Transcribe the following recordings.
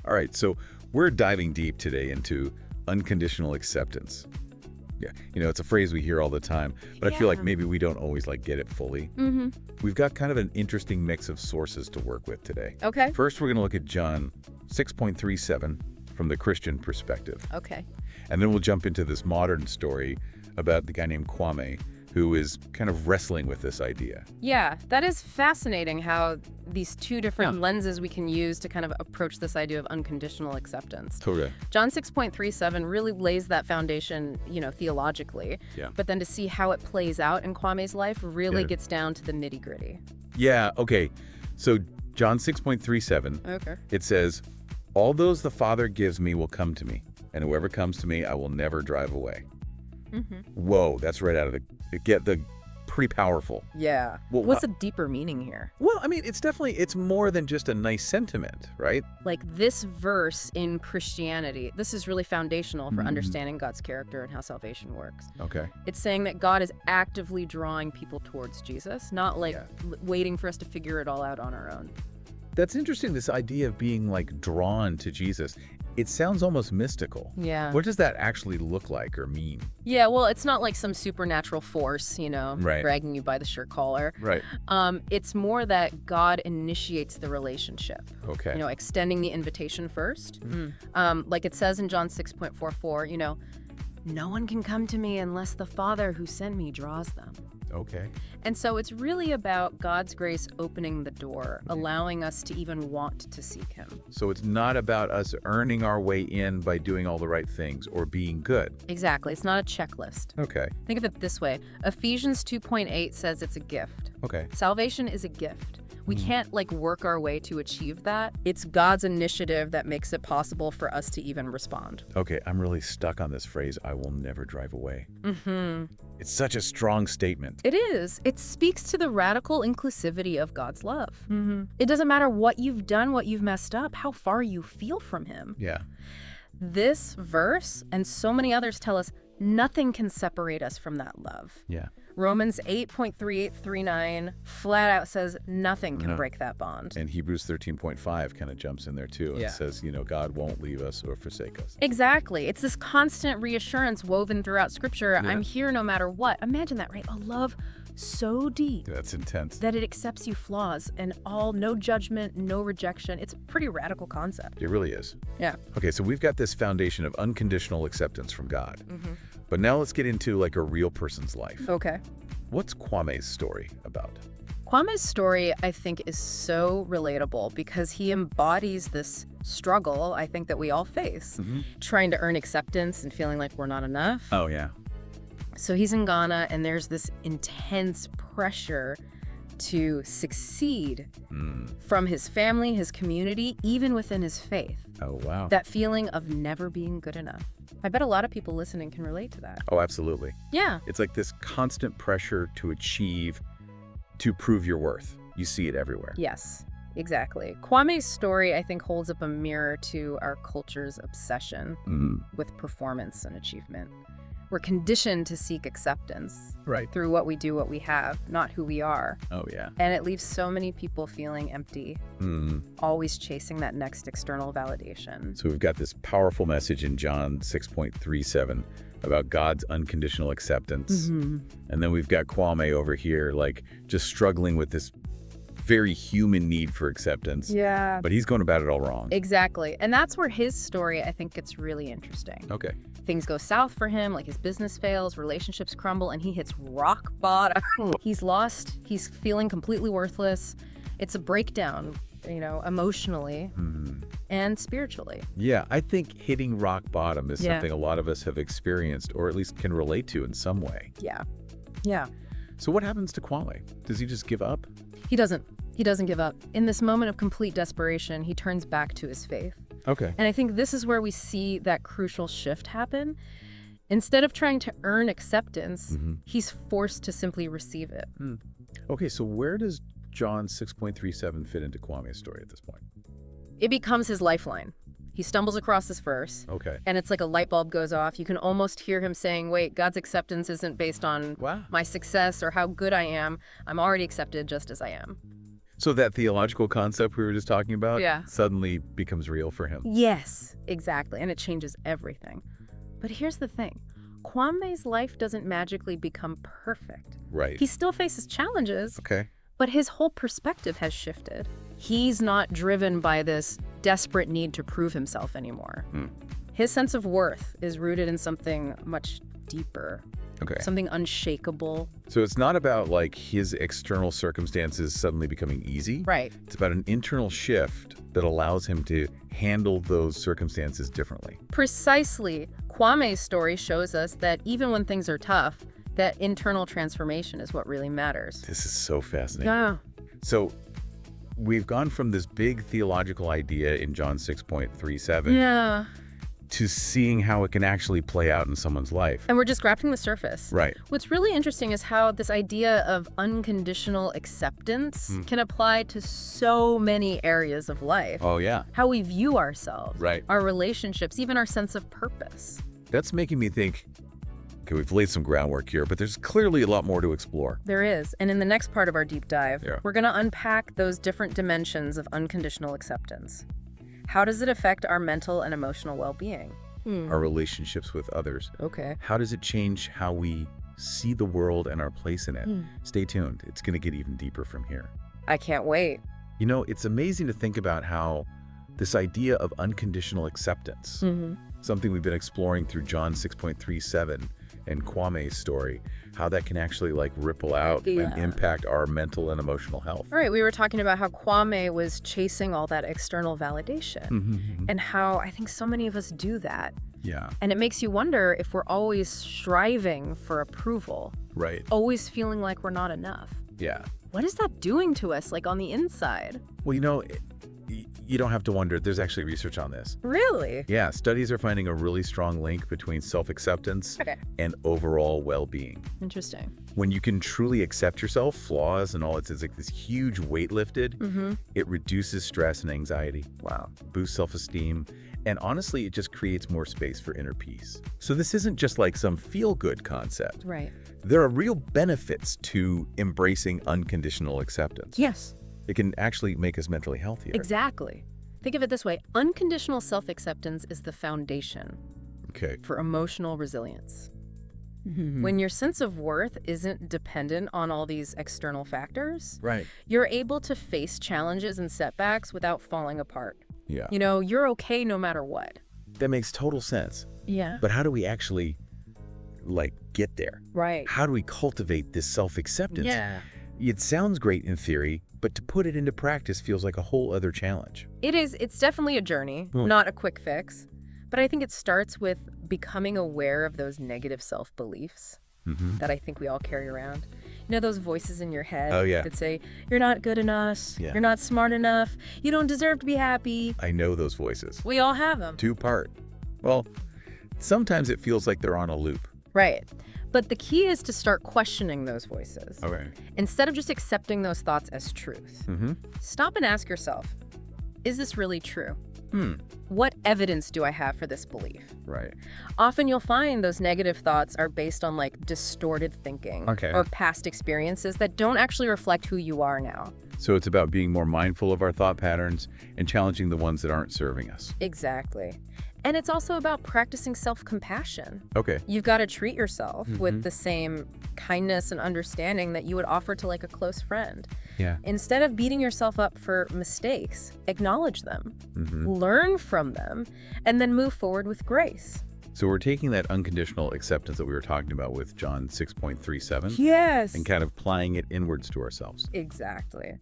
All right, so we're diving deep today into unconditional acceptance. Yeah, it's a phrase we hear all the time, but I feel like maybe we don't always get it fully. We've got kind of an interesting mix of sources to work with today. Okay. First, we're going to look at John 6.37 from the Christian perspective. Okay. And then we'll jump into this modern story about the guy named Kwame, who is kind of wrestling with this idea. Yeah, that is fascinating how these two different lenses we can use to kind of approach this idea of unconditional acceptance. Totally. John 6.37 really lays that foundation, theologically. Yeah. But then to see how it plays out in Kwame's life really gets down to the nitty-gritty. Yeah, okay. So John 6.37, Okay. it says, "All those the Father gives me will come to me, and whoever comes to me I will never drive away." Whoa, that's right out of the pretty powerful. Yeah. Well, What's a deeper meaning here? Well, I mean, it's more than just a nice sentiment, right? Like this verse in Christianity, this is really foundational for understanding God's character and how salvation works. Okay. It's saying that God is actively drawing people towards Jesus, not waiting for us to figure it all out on our own. That's interesting, this idea of being drawn to Jesus. It sounds almost mystical. Yeah. What does that actually look like or mean? Yeah, well, it's not like some supernatural force, Right. dragging you by the shirt collar. Right. It's more that God initiates the relationship. Okay. Extending the invitation first. Like it says in John 6.44, no one can come to me unless the Father who sent me draws them. Okay. And so it's really about God's grace opening the door, allowing us to even want to seek him. So it's not about us earning our way in by doing all the right things or being good. Exactly. It's not a checklist. Okay. Think of it this way. Ephesians 2.8 says it's a gift. Okay. Salvation is a gift. We can't work our way to achieve that. It's God's initiative that makes it possible for us to even respond. Okay, I'm really stuck on this phrase, "I will never drive away." It's such a strong statement. It is. It speaks to the radical inclusivity of God's love. It doesn't matter what you've done, what you've messed up, how far you feel from him. Yeah. This verse and so many others tell us nothing can separate us from that love. Yeah. Romans 8.3839 flat out says nothing can break that bond. And Hebrews 13.5 kind of jumps in there too. It says, God won't leave us or forsake us. Exactly. It's this constant reassurance woven throughout Scripture. I'm here no matter what. Imagine that, right? A love so deep. That's intense. That it accepts you flaws and no judgment, no rejection. It's a pretty radical concept. It really is. Yeah. Okay, so we've got this foundation of unconditional acceptance from God. But now let's get into a real person's life. Okay. What's Kwame's story about? Kwame's story, I think, is so relatable because he embodies this struggle, I think, that we all face. Trying to earn acceptance and feeling like we're not enough. Oh, yeah. So he's in Ghana, and there's this intense pressure to succeed from his family, his community, even within his faith. Oh, wow. That feeling of never being good enough. I bet a lot of people listening can relate to that. Oh, absolutely. Yeah. It's like this constant pressure to achieve, to prove your worth. You see it everywhere. Yes, exactly. Kwame's story, I think, holds up a mirror to our culture's obsession with performance and achievement. We're conditioned to seek acceptance through what we do, what we have, not who we are. Oh, yeah. And it leaves so many people feeling empty, always chasing that next external validation. So we've got this powerful message in John 6.37 about God's unconditional acceptance. And then we've got Kwame over here, just struggling with this very human need for acceptance. Yeah. But he's going about it all wrong. Exactly. And that's where his story, I think, gets really interesting. Okay. Things go south for him, his business fails, relationships crumble, and he hits rock bottom. He's lost. He's feeling completely worthless. It's a breakdown, emotionally and spiritually. Yeah, I think hitting rock bottom is something a lot of us have experienced or at least can relate to in some way. Yeah. Yeah. So what happens to Kwame? Does he just give up? He doesn't. He doesn't give up. In this moment of complete desperation, he turns back to his faith. Okay. And I think this is where we see that crucial shift happen. Instead of trying to earn acceptance, he's forced to simply receive it. Okay, so where does John 6.37 fit into Kwame's story at this point? It becomes his lifeline. He stumbles across this verse. Okay. And it's like a light bulb goes off. You can almost hear him saying, wait, God's acceptance isn't based on my success or how good I am. I'm already accepted just as I am. So that theological concept we were just talking about Yeah. suddenly becomes real for him. Yes, exactly. And it changes everything. But here's the thing. Kwame's life doesn't magically become perfect. Right. He still faces challenges, Okay. but his whole perspective has shifted. He's not driven by this desperate need to prove himself anymore. His sense of worth is rooted in something much deeper, Okay. something unshakable. So it's not about like his external circumstances suddenly becoming easy. Right. It's about an internal shift that allows him to handle those circumstances differently. Precisely. Kwame's story shows us that even when things are tough, that internal transformation is what really matters. This is so fascinating. Yeah. So we've gone from this big theological idea in John 6.37 Yeah. to seeing how it can actually play out in someone's life. And we're just scratching the surface. Right. What's really interesting is how this idea of unconditional acceptance can apply to so many areas of life. Oh, yeah. How we view ourselves, Right. our relationships, even our sense of purpose. That's making me think, okay, we've laid some groundwork here, but there's clearly a lot more to explore. There is. And in the next part of our deep dive, Yeah. we're going to unpack those different dimensions of unconditional acceptance. How does it affect our mental and emotional well-being? Our relationships with others. Okay. How does it change how we see the world and our place in it? Stay tuned. It's going to get even deeper from here. I can't wait. You know, it's amazing to think about how this idea of unconditional acceptance, something we've been exploring through John 6.37 and Kwame's story, how that can actually like ripple out and impact our mental and emotional health. All right, we were talking about how Kwame was chasing all that external validation and how I think so many of us do that. Yeah. And it makes you wonder if we're always striving for approval, Right. always feeling like we're not enough. Yeah. What is that doing to us, like on the inside? Well, you know, you don't have to wonder. There's actually research on this. Really? Yeah, studies are finding a really strong link between self-acceptance Okay. and overall well-being. Interesting. When you can truly accept yourself, flaws and all, it's like this huge weight lifted. It reduces stress and anxiety. Wow. Boosts self-esteem. And honestly, it just creates more space for inner peace. So this isn't just like some feel-good concept. Right. There are real benefits to embracing unconditional acceptance. Yes. It can actually make us mentally healthier. Exactly. Think of it this way. Unconditional self-acceptance is the foundation Okay. for emotional resilience. When your sense of worth isn't dependent on all these external factors, Right. you're able to face challenges and setbacks without falling apart. Yeah. You know, you're okay no matter what. That makes total sense. Yeah. But how do we actually, like, get there? Right. How do we cultivate this self-acceptance? Yeah. It sounds great in theory, but to put it into practice feels like a whole other challenge. It is. It's definitely a journey, not a quick fix. But I think it starts with becoming aware of those negative self-beliefs that I think we all carry around. You know, those voices in your head that say, you're not good enough, you're not smart enough, you don't deserve to be happy. I know those voices. We all have them. Two-part. Well, sometimes it feels like they're on a loop. Right. But the key is to start questioning those voices. Okay. Instead of just accepting those thoughts as truth. Stop and ask yourself, is this really true? What evidence do I have for this belief? Right. Often you'll find those negative thoughts are based on like distorted thinking or past experiences that don't actually reflect who you are now. So it's about being more mindful of our thought patterns and challenging the ones that aren't serving us. Exactly. And it's also about practicing self-compassion. Okay. You've got to treat yourself with the same kindness and understanding that you would offer to like a close friend. Yeah. Instead of beating yourself up for mistakes, acknowledge them, learn from them, and then move forward with grace. So we're taking that unconditional acceptance that we were talking about with John 6.37 Yes. and kind of applying it inwards to ourselves. Exactly.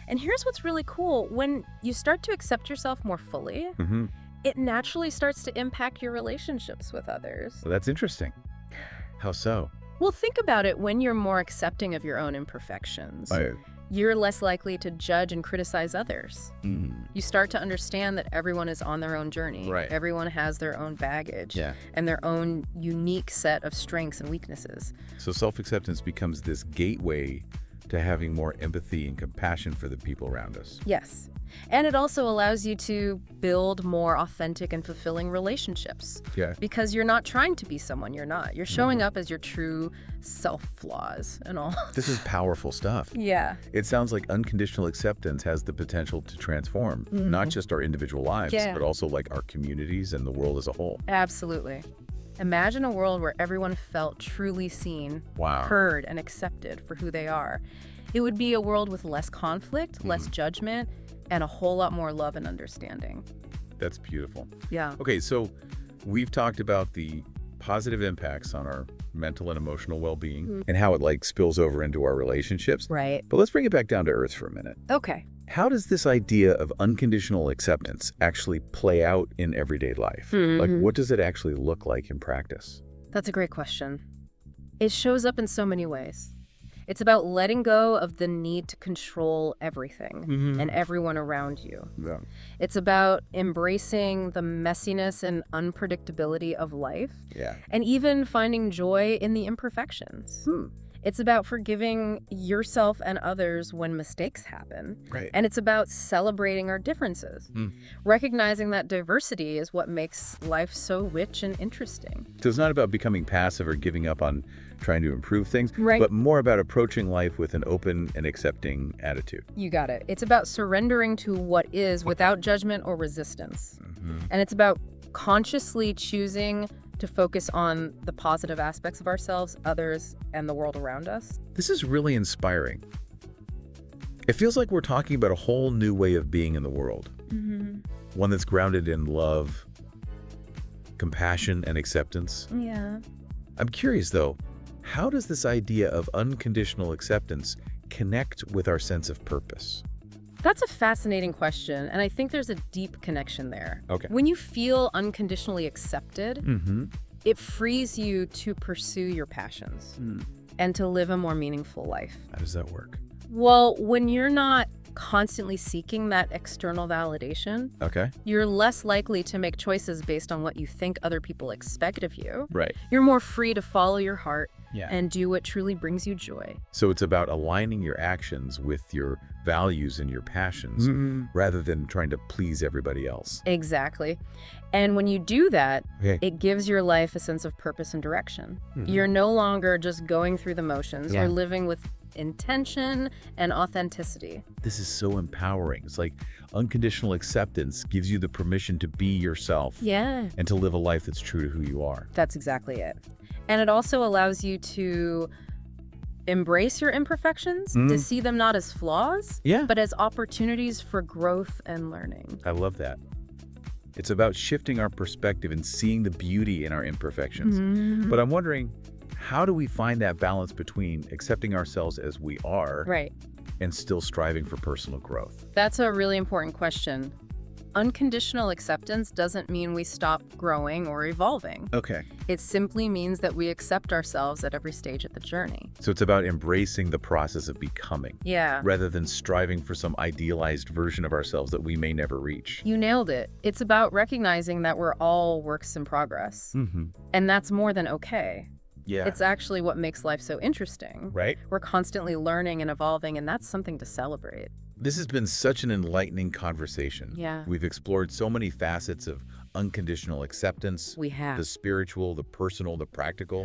And here's what's really cool. When you start to accept yourself more fully, it naturally starts to impact your relationships with others. Well, that's interesting. How so? Well, think about it. When you're more accepting of your own imperfections, you're less likely to judge and criticize others. You start to understand that everyone is on their own journey. Right. Everyone has their own baggage and their own unique set of strengths and weaknesses. So self-acceptance becomes this gateway to having more empathy and compassion for the people around us. Yes. And it also allows you to build more authentic and fulfilling relationships. Yeah. Because you're not trying to be someone you're not. You're showing up as your true self-flaws and all. This is powerful stuff. Yeah. It sounds like unconditional acceptance has the potential to transform not just our individual lives, but also like our communities and the world as a whole. Absolutely. Imagine a world where everyone felt truly seen, heard, and accepted for who they are. It would be a world with less conflict, less judgment, and a whole lot more love and understanding. That's beautiful. Yeah. Okay, so we've talked about the positive impacts on our mental and emotional well-being and how it like spills over into our relationships. Right. But let's bring it back down to earth for a minute. Okay. How does this idea of unconditional acceptance actually play out in everyday life? Like, what does it actually look like in practice? That's a great question. It shows up in so many ways. It's about letting go of the need to control everything and everyone around you. Yeah. It's about embracing the messiness and unpredictability of life. Yeah. And even finding joy in the imperfections. It's about forgiving yourself and others when mistakes happen. Right. And it's about celebrating our differences. Recognizing that diversity is what makes life so rich and interesting. So it's not about becoming passive or giving up on trying to improve things, Right. but more about approaching life with an open and accepting attitude. You got it. It's about surrendering to what is without judgment or resistance. And it's about consciously choosing to focus on the positive aspects of ourselves, others, and the world around us. This is really inspiring. It feels like we're talking about a whole new way of being in the world. One that's grounded in love, compassion, and acceptance. Yeah. I'm curious, though, how does this idea of unconditional acceptance connect with our sense of purpose? That's a fascinating question, and I think there's a deep connection there. Okay. When you feel unconditionally accepted, it frees you to pursue your passions and to live a more meaningful life. How does that work? Well, when you're not constantly seeking that external validation, Okay. you're less likely to make choices based on what you think other people expect of you. Right. You're more free to follow your heart Yeah. and do what truly brings you joy. So it's about aligning your actions with your values and your passions rather than trying to please everybody else. Exactly. And when you do that, Okay. it gives your life a sense of purpose and direction. You're no longer just going through the motions. Yeah. You're living with intention and authenticity. This is so empowering. It's like unconditional acceptance gives you the permission to be yourself Yeah. and to live a life that's true to who you are. That's exactly it. And it also allows you to embrace your imperfections, to see them not as flaws, Yeah. but as opportunities for growth and learning. I love that. It's about shifting our perspective and seeing the beauty in our imperfections. But I'm wondering, how do we find that balance between accepting ourselves as we are Right. and still striving for personal growth? That's a really important question. Unconditional acceptance doesn't mean we stop growing or evolving. Okay. It simply means that we accept ourselves at every stage of the journey. So it's about embracing the process of becoming Yeah. rather than striving for some idealized version of ourselves that we may never reach. You nailed it. It's about recognizing that we're all works in progress. And that's more than okay. Yeah. It's actually what makes life so interesting. Right? We're constantly learning and evolving, and that's something to celebrate. This has been such an enlightening conversation. Yeah. We've explored so many facets of unconditional acceptance. We have. The spiritual, the personal, the practical.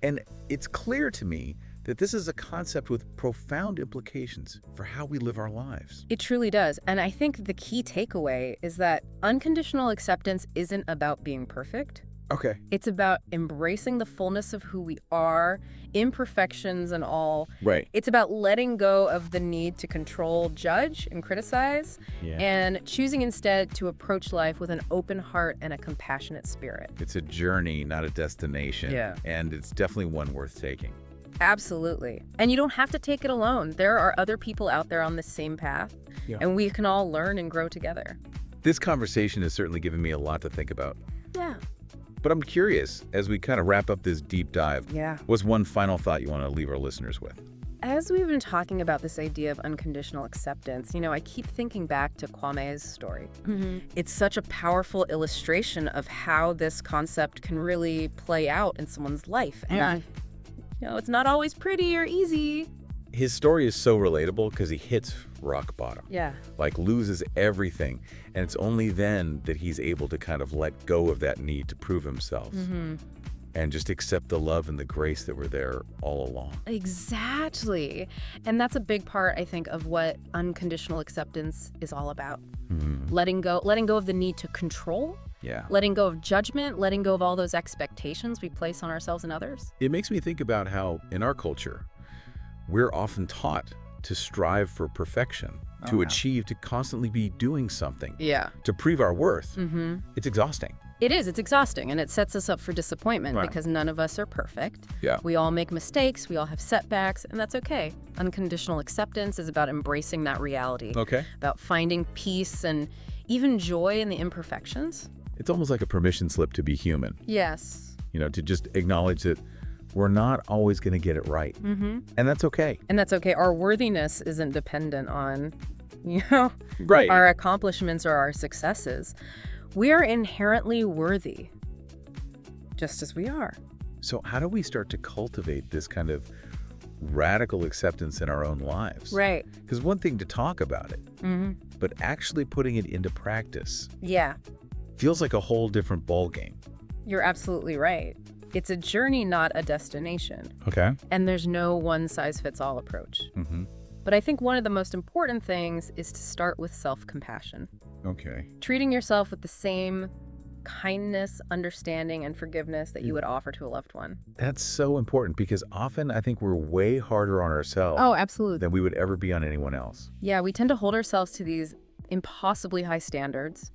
And it's clear to me that this is a concept with profound implications for how we live our lives. It truly does. And I think the key takeaway is that unconditional acceptance isn't about being perfect. Okay. It's about embracing the fullness of who we are, imperfections and all. Right. It's about letting go of the need to control, judge, and criticize, and choosing instead to approach life with an open heart and a compassionate spirit. It's a journey, not a destination. Yeah. And it's definitely one worth taking. Absolutely. And you don't have to take it alone. There are other people out there on the same path, and we can all learn and grow together. This conversation has certainly given me a lot to think about. Yeah. But I'm curious, as we kind of wrap up this deep dive, Yeah. what's one final thought you want to leave our listeners with? As we've been talking about this idea of unconditional acceptance, I keep thinking back to Kwame's story. It's such a powerful illustration of how this concept can really play out in someone's life. And, it's not always pretty or easy. his story is so relatable because he hits rock bottom. Yeah. Like loses everything. And it's only then that he's able to kind of let go of that need to prove himself. And just accept the love and the grace that were there all along. Exactly. And that's a big part, I think, of what unconditional acceptance is all about. Letting go of the need to control. Yeah. Letting go of judgment, letting go of all those expectations we place on ourselves and others. It makes me think about how in our culture, we're often taught to strive for perfection, to achieve, to constantly be doing something. Yeah. To prove our worth. It's exhausting. It is. It's exhausting, and it sets us up for disappointment because none of us are perfect. Yeah. We all make mistakes. We all have setbacks, and that's okay. Unconditional acceptance is about embracing that reality. Okay. About finding peace and even joy in the imperfections. It's almost like a permission slip to be human. Yes. You know, to just acknowledge that we're not always going to get it right. And that's okay. And that's okay. Our worthiness isn't dependent on, Right. our accomplishments or our successes. We are inherently worthy, just as we are. So how do we start to cultivate this kind of radical acceptance in our own lives? Right. Because one thing to talk about it, but actually putting it into practice Yeah. feels like a whole different ballgame. You're absolutely right. It's a journey, not a destination. Okay. And there's no one-size-fits-all approach. But I think one of the most important things is to start with self-compassion. Okay. Treating yourself with the same kindness, understanding, and forgiveness that you would offer to a loved one. That's so important because often I think we're way harder on ourselves Oh, absolutely. than we would ever be on anyone else. Yeah, we tend to hold ourselves to these impossibly high standards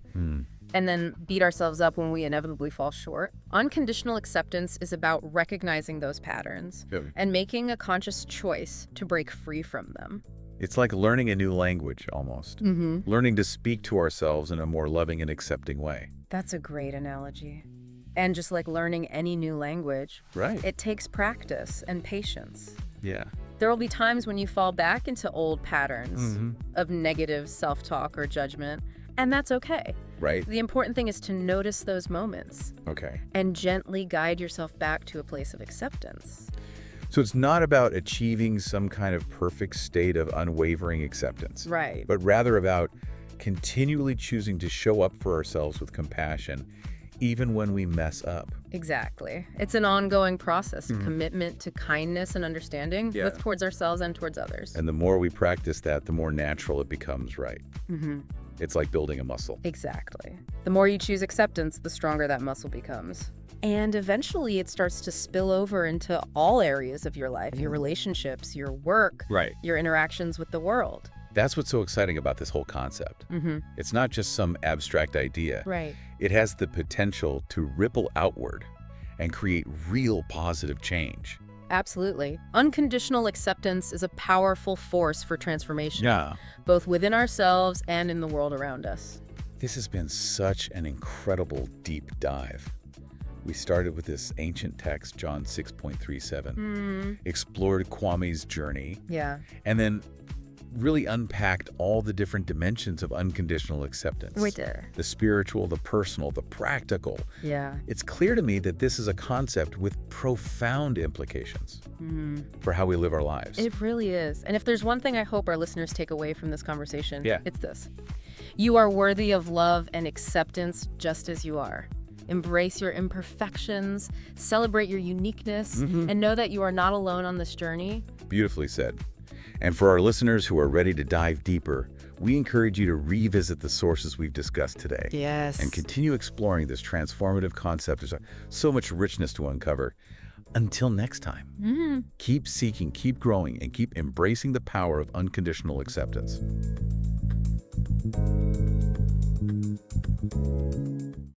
and then beat ourselves up when we inevitably fall short. Unconditional acceptance is about recognizing those patterns and making a conscious choice to break free from them. It's like learning a new language almost. Learning to speak to ourselves in a more loving and accepting way. That's a great analogy. And just like learning any new language, Right. it takes practice and patience. Yeah. There will be times when you fall back into old patterns of negative self-talk or judgment, and that's okay. Right. The important thing is to notice those moments Okay. and gently guide yourself back to a place of acceptance. So it's not about achieving some kind of perfect state of unwavering acceptance. Right. But rather about continually choosing to show up for ourselves with compassion, even when we mess up. Exactly. It's an ongoing process, commitment to kindness and understanding, both towards ourselves and towards others. And the more we practice that, the more natural it becomes, right? It's like building a muscle. Exactly. The more you choose acceptance, the stronger that muscle becomes. And eventually it starts to spill over into all areas of your life, your relationships, your work, Right. your interactions with the world. That's what's so exciting about this whole concept. It's not just some abstract idea. Right. It has the potential to ripple outward and create real positive change. Absolutely. Unconditional acceptance is a powerful force for transformation, Yeah. both within ourselves and in the world around us. This has been such an incredible deep dive. We started with this ancient text, John 6.37, explored Kwame's journey, Yeah. and then really unpacked all the different dimensions of unconditional acceptance. Right there. The spiritual, the personal, the practical. Yeah. It's clear to me that this is a concept with profound implications for how we live our lives. It really is. And if there's one thing I hope our listeners take away from this conversation, Yeah. it's this. You are worthy of love and acceptance just as you are. Embrace your imperfections, celebrate your uniqueness, and know that you are not alone on this journey. Beautifully said. And for our listeners who are ready to dive deeper, we encourage you to revisit the sources we've discussed today. Yes. And continue exploring this transformative concept. There's so much richness to uncover. Until next time, keep seeking, keep growing, and keep embracing the power of unconditional acceptance.